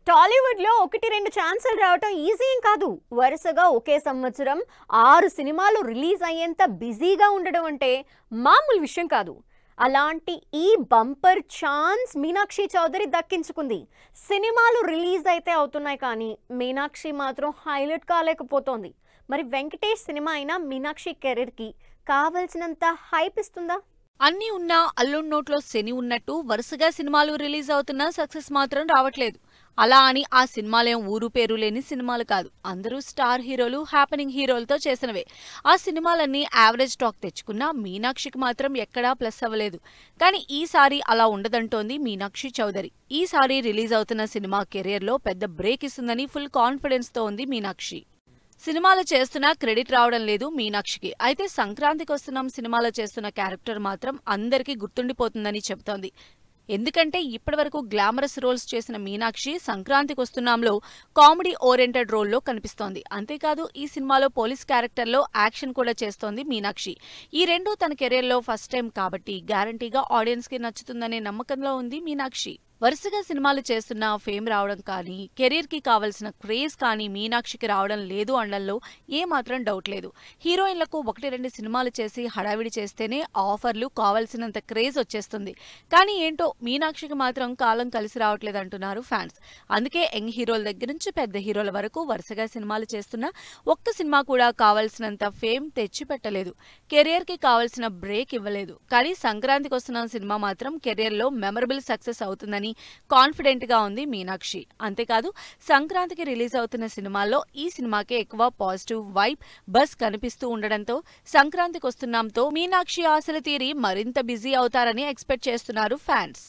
టాలీవుడ్ లో ఒకటి రెండు ఛాన్సులు రావటం ఈజీ ఏం కాదు. వరుసగా ఒకే సంవత్సరం 6 సినిమాలు రిలీజ్ అయ్యేంత బిజీగా ఉండడం అంటే మామూలు విషయం కాదు. అలాంటి ఈ బంపర్ ఛాన్స్ మీనాక్షి చౌదరి దక్కించుకుంది. సినిమాలు రిలీజ్ అయితే అవుతున్నాయి కానీ మీనాక్షి మాత్రం హైలైట్ కాలేకపోతోంది. మరి వెంకటేష్ సినిమా అయినా మీనాక్షి కెరీర్కి కావాల్సినంత హైప్ ఇస్తుందా? అన్నీ ఉన్నా అల్లుడి నోట్లో శని ఉన్నట్టు వరుసగా సినిమాలు రిలీజ్ అవుతున్నా సక్సెస్ మాత్రం రావట్లేదు. అలా అని ఆ సినిమాలేం ఊరు పేరు లేని సినిమాలు కాదు. అందరూ స్టార్ హీరోలు, హ్యాపెనింగ్ హీరోలతో చేసినవే. ఆ సినిమాలన్నీ యావరేజ్ టాక్ తెచ్చుకున్నా మీనాక్షికి మాత్రం ఎక్కడా ప్లస్ అవ్వలేదు. కానీ ఈసారి అలా ఉండదంటోంది మీనాక్షి చౌదరి. ఈసారి రిలీజ్ అవుతున్న సినిమా కెరియర్లో పెద్ద బ్రేక్ ఇస్తుందని ఫుల్ కాన్ఫిడెన్స్తో ఉంది మీనాక్షి. సినిమాలు చేస్తున్నా క్రెడిట్ రావడం లేదు మీనాక్షికి. అయితే సంక్రాంతికి వస్తున్నాం సినిమాలో చేస్తున్న క్యారెక్టర్ మాత్రం అందరికీ గుర్తుండిపోతుందని చెబుతోంది. ఎందుకంటే ఇప్పటివరకు గ్లామరస్ రోల్స్ చేసిన మీనాక్షి సంక్రాంతికి వస్తున్నాంలో కామెడీ ఓరియంటెడ్ రోల్లో కనిపిస్తోంది. అంతేకాదు ఈ సినిమాలో పోలీస్ క్యారెక్టర్లో యాక్షన్ కూడా చేస్తోంది మీనాక్షి. ఈ రెండు తన కెరీర్లో ఫస్ట్ టైం కాబట్టి గ్యారంటీగా ఆడియన్స్కి నచ్చుతుందనే నమ్మకంలో ఉంది మీనాక్షి. వరుసగా సినిమాలు చేస్తున్న ఫేమ్ రావడం కానీ, కెరీర్కి కావలసిన క్రేజ్ కానీ మీనాక్షికి రావడం లేదు అనడంలో ఏమాత్రం డౌట్ లేదు. హీరోయిన్లకు 1-2 సినిమాలు చేసి హడావిడి చేస్తేనే ఆఫర్లు, కావలసినంత క్రేజ్ వచ్చేస్తుంది. కానీ ఏంటో మీనాక్షికి మాత్రం కాలం కలిసి రావట్లేదంటున్నారు ఫ్యాన్స్. అందుకే యంగ్ హీరోల దగ్గర నుంచి పెద్ద హీరోల వరకు వరుసగా సినిమాలు చేస్తున్నా ఒక్క సినిమా కూడా కావలసినంత ఫేమ్ తెచ్చిపెట్టలేదు. కెరియర్కి కావలసిన బ్రేక్ ఇవ్వలేదు. కానీ సంక్రాంతికి వస్తున్న సినిమా మాత్రం కెరియర్లో మెమరబుల్ సక్సెస్ అవుతుందని కాన్ఫిడెంట్ గా ఉంది మీనాక్షి. అంతేకాదు సంక్రాంతికి రిలీజ్ అవుతున్న సినిమాల్లో ఈ సినిమాకే ఎక్కువ పాజిటివ్ వైబ్, బస్ కనిపిస్తూ ఉండడంతో సంక్రాంతికి వస్తున్నాంతో మీనాక్షి ఆశలు తీరి మరింత బిజీ అవుతారని ఎక్స్పెక్ట్ చేస్తున్నారు ఫ్యాన్స్.